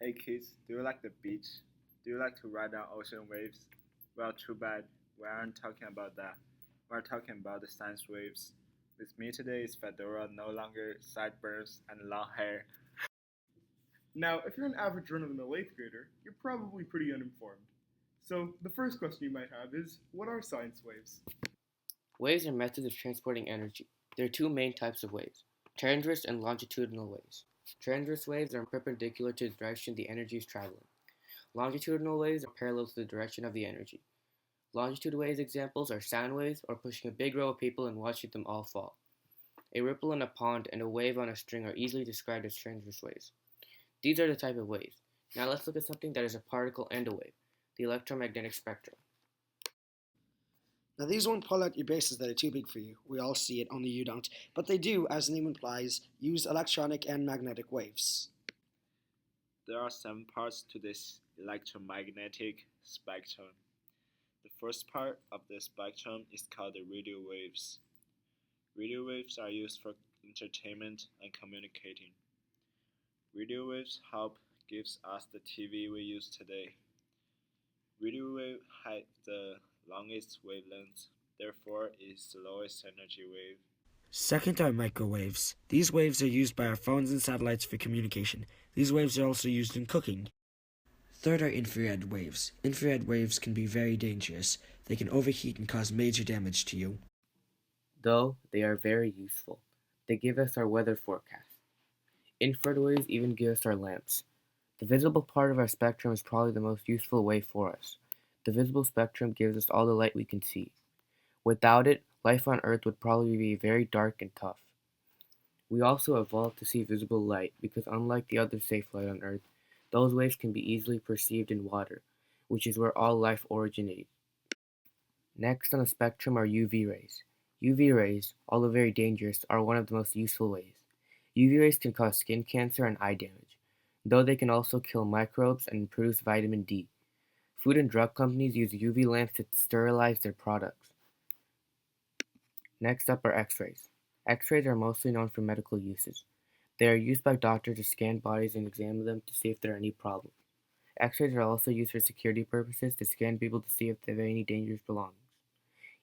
Hey kids, do you like the beach? Do you like to ride on ocean waves? Well, too bad. We aren't talking about that. We're talking about the science waves. With me today is Fedora, no longer sideburns and long hair. Now, if you're an average run of the mill 8th grader, you're probably pretty uninformed. So, the first question you might have is what are science waves? Waves are methods of transporting energy. There are two main types of waves: transverse and longitudinal waves. Transverse waves are perpendicular to the direction the energy is traveling. Longitudinal waves are parallel to the direction of the energy. Longitude waves examples are sound waves or pushing a big row of people and watching them all fall. A ripple in a pond and a wave on a string are easily described as transverse waves. These are the type of waves. Now let's look at something that is a particle and a wave: the electromagnetic spectrum. Now, these won't pull out your bases that are too big for you. We all see it, only you don't. But they do, as the name implies, use electronic and magnetic waves. There are 7 parts to this electromagnetic spectrum. The first part of the spectrum is called the radio waves. Radio waves are used for entertainment and communicating. Radio waves help gives us the TV we use today. Radio wave has the longest wavelength, therefore is the lowest energy wave. Second are microwaves. These waves are used by our phones and satellites for communication. These waves are also used in cooking. Third are infrared waves. Infrared waves can be very dangerous. They can overheat and cause major damage to you. Though they are very useful. They give us our weather forecast. Infrared waves even give us our lamps. The visible part of our spectrum is probably the most useful wave for us. The visible spectrum gives us all the light we can see. Without it, life on Earth would probably be very dark and tough. We also evolved to see visible light because, unlike the other safe light on Earth, those waves can be easily perceived in water, which is where all life originated. Next on the spectrum are UV rays. UV rays, although very dangerous, are one of the most useful ways. UV rays can cause skin cancer and eye damage, though they can also kill microbes and produce vitamin D. Food and drug companies use UV lamps to sterilize their products. Next up are X-rays. X-rays are mostly known for medical uses. They are used by doctors to scan bodies and examine them to see if there are any problems. X-rays are also used for security purposes to scan people to see if they have any dangerous belongings.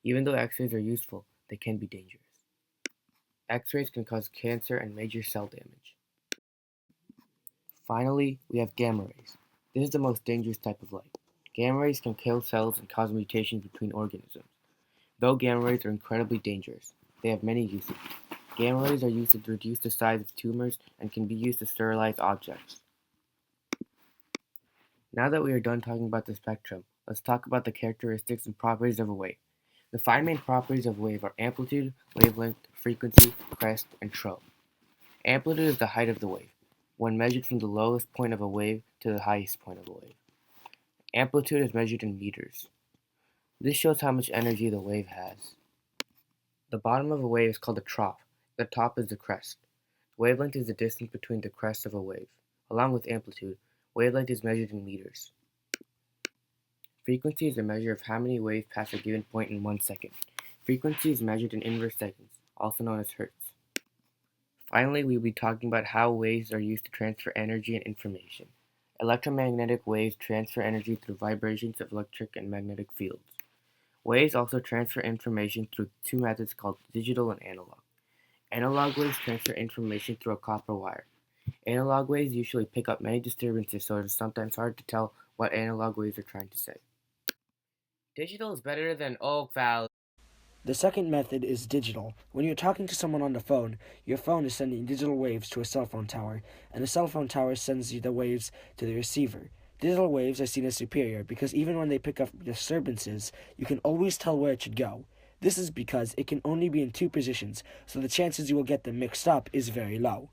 Even though X-rays are useful, they can be dangerous. X-rays can cause cancer and major cell damage. Finally, we have gamma rays. This is the most dangerous type of light. Gamma rays can kill cells and cause mutations between organisms. Though gamma rays are incredibly dangerous, they have many uses. Gamma rays are used to reduce the size of tumors and can be used to sterilize objects. Now that we are done talking about the spectrum, let's talk about the characteristics and properties of a wave. The 5 main properties of a wave are amplitude, wavelength, frequency, crest, and trough. Amplitude is the height of the wave, when measured from the lowest point of a wave to the highest point of a wave. Amplitude is measured in meters. This shows how much energy the wave has. The bottom of a wave is called the trough. The top is the crest. Wavelength is the distance between the crests of a wave. Along with amplitude, wavelength is measured in meters. Frequency is a measure of how many waves pass a given point in 1 second. Frequency is measured in inverse seconds, also known as hertz. Finally, we will be talking about how waves are used to transfer energy and information. Electromagnetic waves transfer energy through vibrations of electric and magnetic fields. Waves also transfer information through two methods called digital and analog. Analog waves transfer information through a copper wire. Analog waves usually pick up many disturbances, so it is sometimes hard to tell what analog waves are trying to say. Digital is better than Oak Valley. The second method is digital. When you're talking to someone on the phone, your phone is sending digital waves to a cell phone tower, and the cell phone tower sends you the waves to the receiver. Digital waves are seen as superior because even when they pick up disturbances, you can always tell where it should go. This is because it can only be in two positions, so the chances you will get them mixed up is very low.